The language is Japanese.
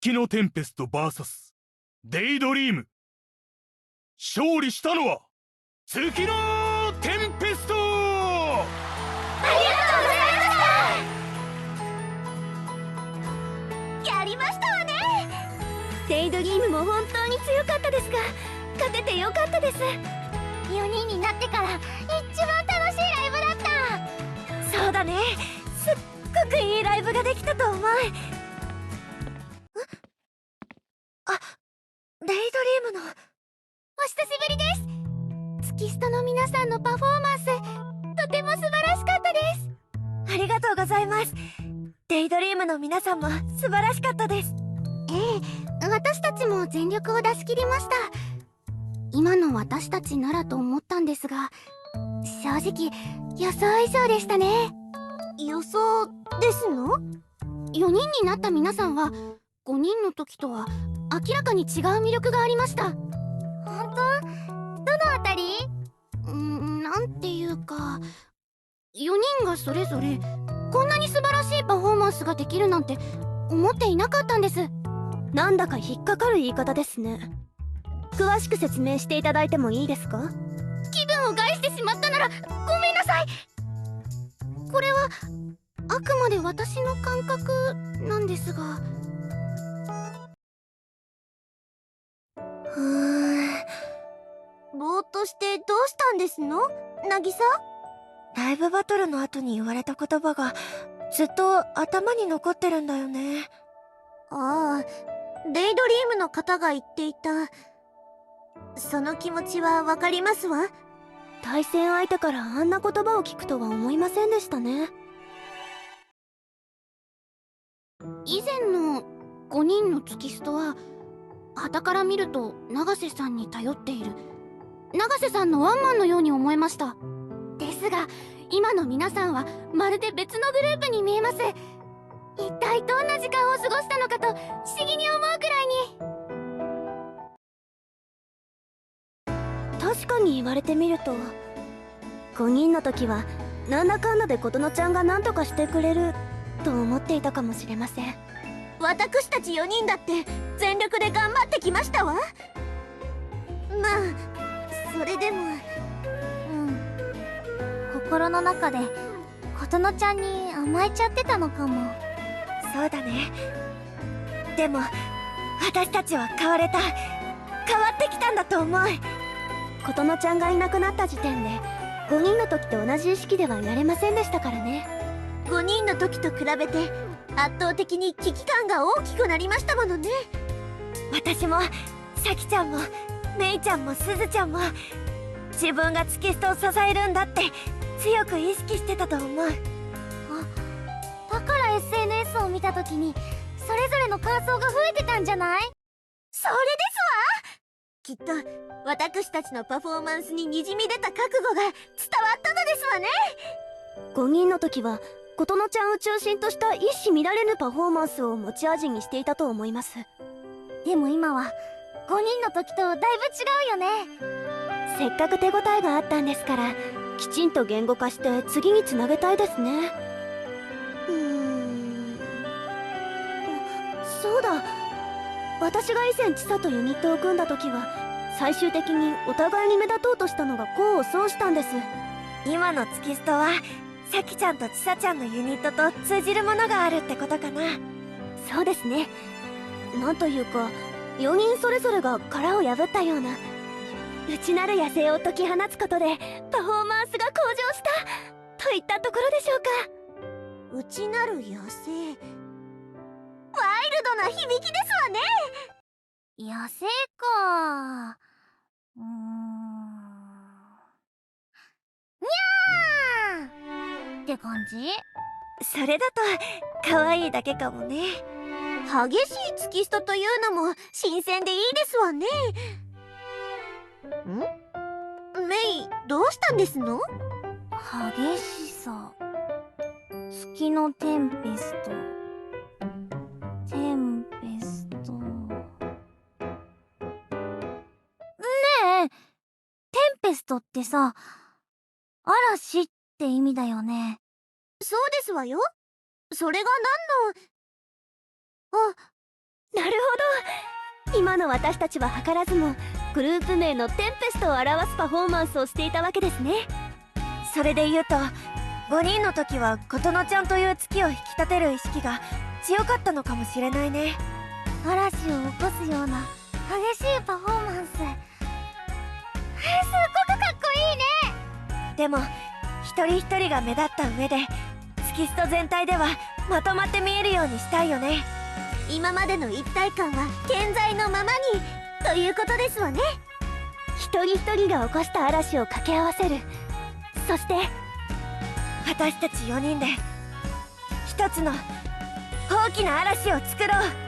月のテンペスト VS デイドリーム。勝利したのは月のテンペスト。ありがとうございました。やりましたわね。デイドリームも本当に強かったですが、勝ててよかったです。4人になってから一番楽しいライブだった。そうだね、すっごくいいライブができたと思う。デイドリームのお久しぶりです。月ストの皆さんのパフォーマンス、とても素晴らしかったです。ありがとうございます。デイドリームの皆さんも素晴らしかったです。私たちも全力を出し切りました。今の私たちならと思ったんですが、正直予想以上でしたね。予想ですの？4人になった皆さんは5人の時とは明らかに違う魅力がありました。本当？どのあたり？なんていうか、4人がそれぞれこんなに素晴らしいパフォーマンスができるなんて思っていなかったんです。なんだか引っかかる言い方ですね。詳しく説明していただいてもいいですか？気分を害してしまったならごめんなさい。これはあくまで私の感覚なんですが。ぼーっとしてどうしたんですの？渚？ライブバトルの後に言われた言葉がずっと頭に残ってるんだよね。ああ、デイドリームの方が言っていた。その気持ちはわかりますわ。対戦相手からあんな言葉を聞くとは思いませんでしたね。以前の5人の月ストは傍から見ると永瀬さんに頼っている永瀬さんのワンマンのように思えました。ですが今の皆さんはまるで別のグループに見えます。一体どんな時間を過ごしたのかと不思議に思うくらいに。確かに言われてみると、5人の時はなんだかんだで琴乃ちゃんが何とかしてくれると思っていたかもしれません。私たち4人だって全力で頑張ってきましたわ。まあそれでも心の中で琴乃ちゃんに甘えちゃってたのかも。そうだね。でも私たちは変われた、変わってきたんだと思う。琴乃ちゃんがいなくなった時点で5人の時と同じ意識ではいられませんでしたからね。5人の時と比べて圧倒的に危機感が大きくなりましたものね。私もシャキちゃんもメイちゃんもスズちゃんも自分が月ストを支えるんだって強く意識してたと思う。だから SNS を見た時にそれぞれの感想が増えてたんじゃない？それですわ。きっと私たちのパフォーマンスににじみ出た覚悟が伝わったのですわね。5人の時は琴乃ちゃんを中心とした一糸乱れぬパフォーマンスを持ち味にしていたと思います。でも今は5人の時とだいぶ違うよね。せっかく手応えがあったんですから、きちんと言語化して次につなげたいですね。そうだ、私が以前千紗とユニットを組んだ時は最終的にお互いに目立とうとしたのが功を奏したんです。今の月ストはシャキちゃんと千紗ちゃんのユニットと通じるものがあるってことかな。そうですね。なんというか4人それぞれが殻を破ったような、内なる野生を解き放つことでパフォーマンスが向上したといったところでしょうか。内なる野生、ワイルドな響きですわね。野生か。にゃーって感じ？それだと可愛いだけかもね。激しい月ストというのも新鮮でいいですわね。メイ、どうしたんですの？激しさ、月のテンペスト、テンペスト。ねえ、テンペストってさ、嵐って意味だよね。そうですわよ。それが何の…あ、なるほど。今の私たちは図らずもグループ名のテンペストを表すパフォーマンスをしていたわけですね。それで言うと5人の時は琴乃ちゃんという月を引き立てる意識が強かったのかもしれないね。嵐を起こすような激しいパフォーマンス、すっごくかっこいいね。でも一人一人が目立った上で月スト全体ではまとまって見えるようにしたいよね。今までの一体感は健在のままにということですわね。一人一人が起こした嵐を掛け合わせる。そして私たち4人で一つの大きな嵐を作ろう。